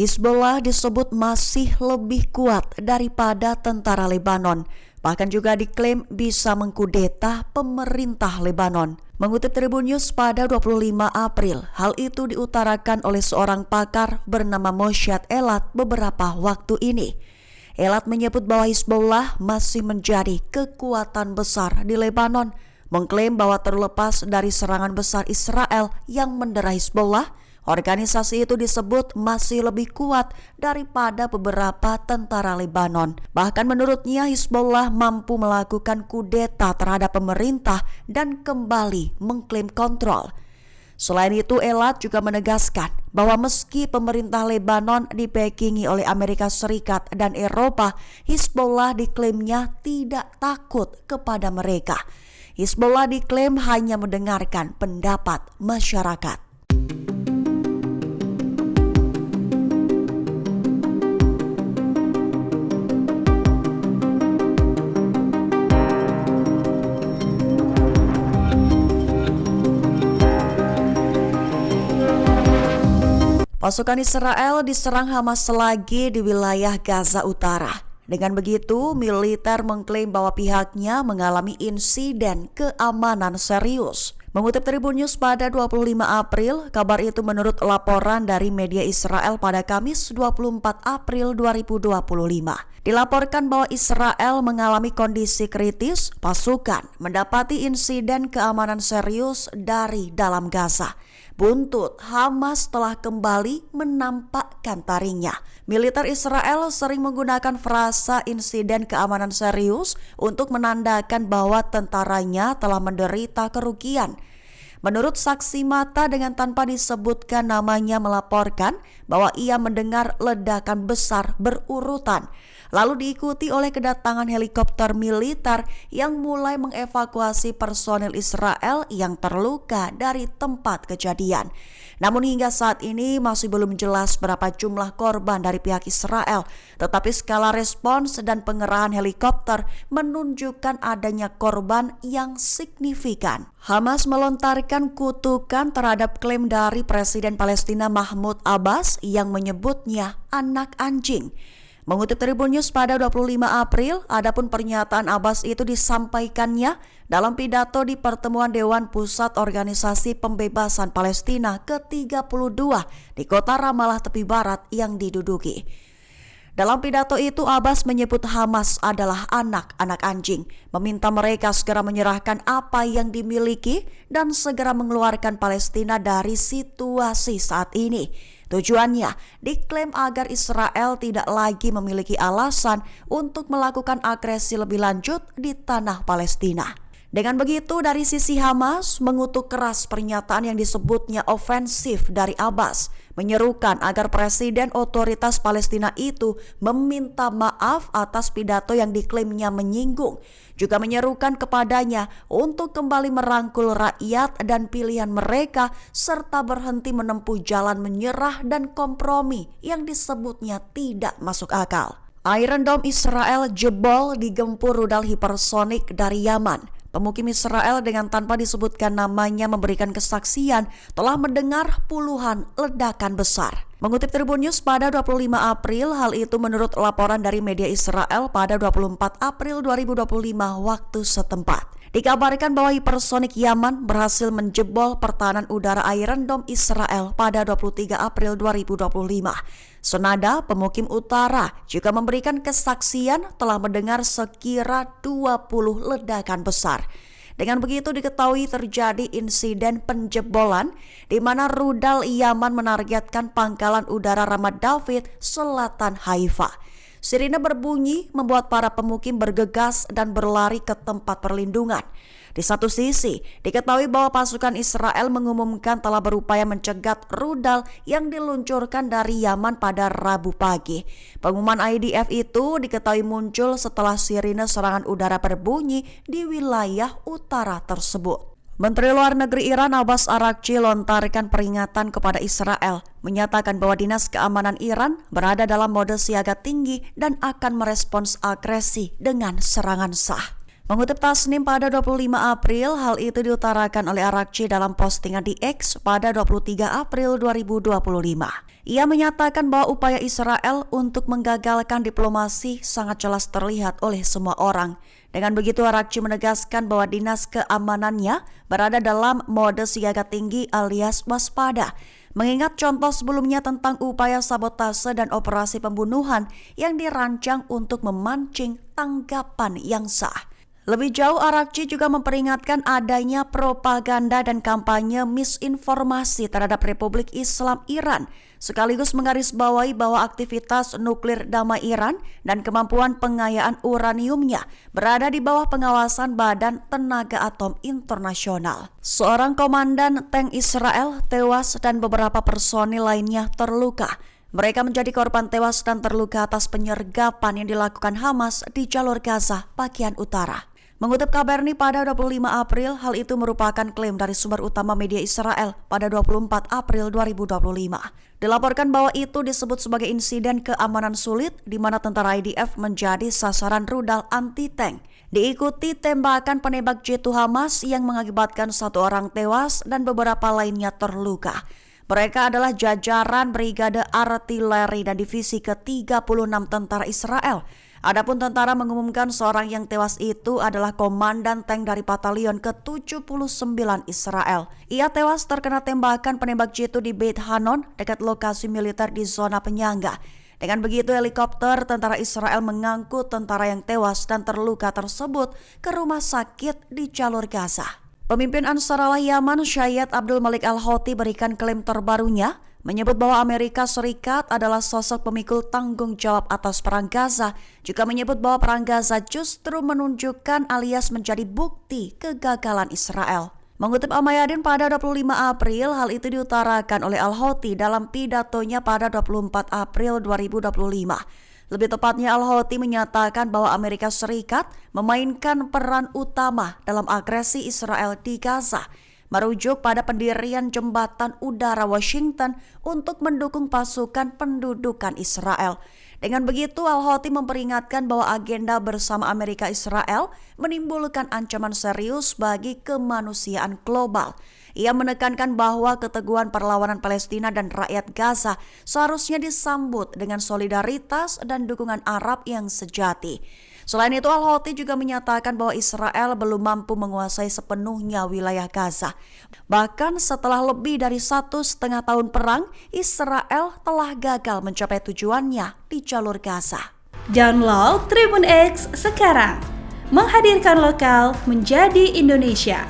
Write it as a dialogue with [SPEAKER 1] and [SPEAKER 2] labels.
[SPEAKER 1] Hizbullah disebut masih lebih kuat daripada tentara Lebanon. Bahkan juga diklaim bisa mengkudeta pemerintah Lebanon. Mengutip Tribun News pada 25 April, hal itu diutarakan oleh seorang pakar bernama Moshad Elat beberapa waktu ini. Elat menyebut bahwa Hizbullah masih menjadi kekuatan besar di Lebanon, mengklaim bahwa terlepas dari serangan besar Israel yang mendera Hizbullah, organisasi itu disebut masih lebih kuat daripada beberapa tentara Lebanon. Bahkan menurutnya Hizbullah mampu melakukan kudeta terhadap pemerintah dan kembali mengklaim kontrol. Selain itu, Elat juga menegaskan bahwa meski pemerintah Lebanon dipekingi oleh Amerika Serikat dan Eropa, Hizbullah diklaimnya tidak takut kepada mereka. Hizbullah diklaim hanya mendengarkan pendapat masyarakat. Pasukan Israel diserang Hamas lagi di wilayah Gaza Utara. Dengan begitu, militer mengklaim bahwa pihaknya mengalami insiden keamanan serius. Mengutip Tribun News pada 25 April, kabar itu menurut laporan dari media Israel pada Kamis 24 April 2025. Dilaporkan bahwa Israel mengalami kondisi kritis, pasukan mendapati insiden keamanan serius dari dalam Gaza. Buntut, Hamas telah kembali menampakkan taringnya. Militer Israel sering menggunakan frasa insiden keamanan serius untuk menandakan bahwa tentaranya telah menderita kerugian. Menurut saksi mata dengan tanpa disebutkan namanya melaporkan bahwa ia mendengar ledakan besar berurutan, lalu diikuti oleh kedatangan helikopter militer yang mulai mengevakuasi personil Israel yang terluka dari tempat kejadian. Namun hingga saat ini masih belum jelas berapa jumlah korban dari pihak Israel, tetapi skala respons dan pengerahan helikopter menunjukkan adanya korban yang signifikan. Hamas melontarkan kutukan terhadap klaim dari Presiden Palestina Mahmud Abbas yang menyebutnya anak anjing. Mengutip Tribun News pada 25 April, adapun pernyataan Abbas itu disampaikannya dalam pidato di pertemuan Dewan Pusat Organisasi Pembebasan Palestina ke-32 di kota Ramallah tepi barat yang diduduki. Dalam pidato itu, Abbas menyebut Hamas adalah anak-anak anjing, meminta mereka segera menyerahkan apa yang dimiliki dan segera mengeluarkan Palestina dari situasi saat ini. Tujuannya diklaim agar Israel tidak lagi memiliki alasan untuk melakukan agresi lebih lanjut di tanah Palestina. Dengan begitu, dari sisi Hamas mengutuk keras pernyataan yang disebutnya ofensif dari Abbas, menyerukan agar Presiden Otoritas Palestina itu meminta maaf atas pidato yang diklaimnya menyinggung, juga menyerukan kepadanya untuk kembali merangkul rakyat dan pilihan mereka serta berhenti menempuh jalan menyerah dan kompromi yang disebutnya tidak masuk akal. Iron Dome Israel jebol digempur rudal hipersonik dari Yaman. Pemukim Israel dengan tanpa disebutkan namanya memberikan kesaksian telah mendengar puluhan ledakan besar. Mengutip Tribun News pada 25 April, hal itu menurut laporan dari media Israel pada 24 April 2025 waktu setempat. Dikabarkan bahwa hipersonik Yaman berhasil menjebol pertahanan udara Iron Dome Israel pada 23 April 2025. Senada, pemukim utara juga memberikan kesaksian telah mendengar sekira 20 ledakan besar. Dengan begitu diketahui terjadi insiden penjebolan di mana rudal Yaman menargetkan pangkalan udara Ramat David, selatan Haifa. Sirine berbunyi membuat para pemukim bergegas dan berlari ke tempat perlindungan. Di satu sisi, diketahui bahwa pasukan Israel mengumumkan telah berupaya mencegat rudal yang diluncurkan dari Yaman pada Rabu pagi. Pengumuman IDF itu diketahui muncul setelah sirine serangan udara berbunyi di wilayah utara tersebut. Menteri Luar Negeri Iran Abbas Araghchi lontarkan peringatan kepada Israel, menyatakan bahwa Dinas Keamanan Iran berada dalam mode siaga tinggi dan akan merespons agresi dengan serangan sah. Mengutip Tasnim pada 25 April, hal itu diutarakan oleh Araghchi dalam postingan di X pada 23 April 2025. Ia menyatakan bahwa upaya Israel untuk menggagalkan diplomasi sangat jelas terlihat oleh semua orang. Dengan begitu, Arakci menegaskan bahwa dinas keamanannya berada dalam mode siaga tinggi alias waspada, mengingat contoh sebelumnya tentang upaya sabotase dan operasi pembunuhan yang dirancang untuk memancing tanggapan yang sah. Lebih jauh, Arakci juga memperingatkan adanya propaganda dan kampanye misinformasi terhadap Republik Islam Iran, sekaligus menggarisbawahi bahwa aktivitas nuklir damai Iran dan kemampuan pengayaan uraniumnya berada di bawah pengawasan Badan Tenaga Atom Internasional. Seorang komandan tank Israel tewas dan beberapa personil lainnya terluka. Mereka menjadi korban tewas dan terluka atas penyergapan yang dilakukan Hamas di jalur Gaza bagian utara. Mengutip Kabarni pada 25 April, hal itu merupakan klaim dari sumber utama media Israel pada 24 April 2025. Dilaporkan bahwa itu disebut sebagai insiden keamanan sulit di mana tentara IDF menjadi sasaran rudal anti-tank. Diikuti tembakan penembak jitu Hamas yang mengakibatkan 1 orang tewas dan beberapa lainnya terluka. Mereka adalah jajaran Brigade Artileri dan Divisi ke-36 Tentara Israel. Adapun tentara mengumumkan seorang yang tewas itu adalah komandan tank dari Batalion ke-79 Israel. Ia tewas terkena tembakan penembak jitu di Beit Hanon dekat lokasi militer di zona penyangga. Dengan begitu, helikopter tentara Israel mengangkut tentara yang tewas dan terluka tersebut ke rumah sakit di jalur Gaza. Pemimpin Ansarallah Yaman Syed Abdul Malik Al-Houthi berikan klaim terbarunya, menyebut bahwa Amerika Serikat adalah sosok pemikul tanggung jawab atas perang Gaza, juga menyebut bahwa perang Gaza justru menunjukkan alias menjadi bukti kegagalan Israel. Mengutip Al-Mayadin pada 25 April, hal itu diutarakan oleh Al-Houthi dalam pidatonya pada 24 April 2025. Lebih tepatnya, Al-Houthi menyatakan bahwa Amerika Serikat memainkan peran utama dalam agresi Israel di Gaza, merujuk pada pendirian jembatan udara Washington untuk mendukung pasukan pendudukan Israel. Dengan begitu, Al-Houthi memperingatkan bahwa agenda bersama Amerika Israel menimbulkan ancaman serius bagi kemanusiaan global. Ia menekankan bahwa keteguhan perlawanan Palestina dan rakyat Gaza seharusnya disambut dengan solidaritas dan dukungan Arab yang sejati. Selain itu, Al-Houthi juga menyatakan bahwa Israel belum mampu menguasai sepenuhnya wilayah Gaza. Bahkan setelah lebih dari 1,5 tahun perang, Israel telah gagal mencapai tujuannya di jalur Gaza.
[SPEAKER 2] Download Tribun X sekarang, menghadirkan lokal menjadi Indonesia.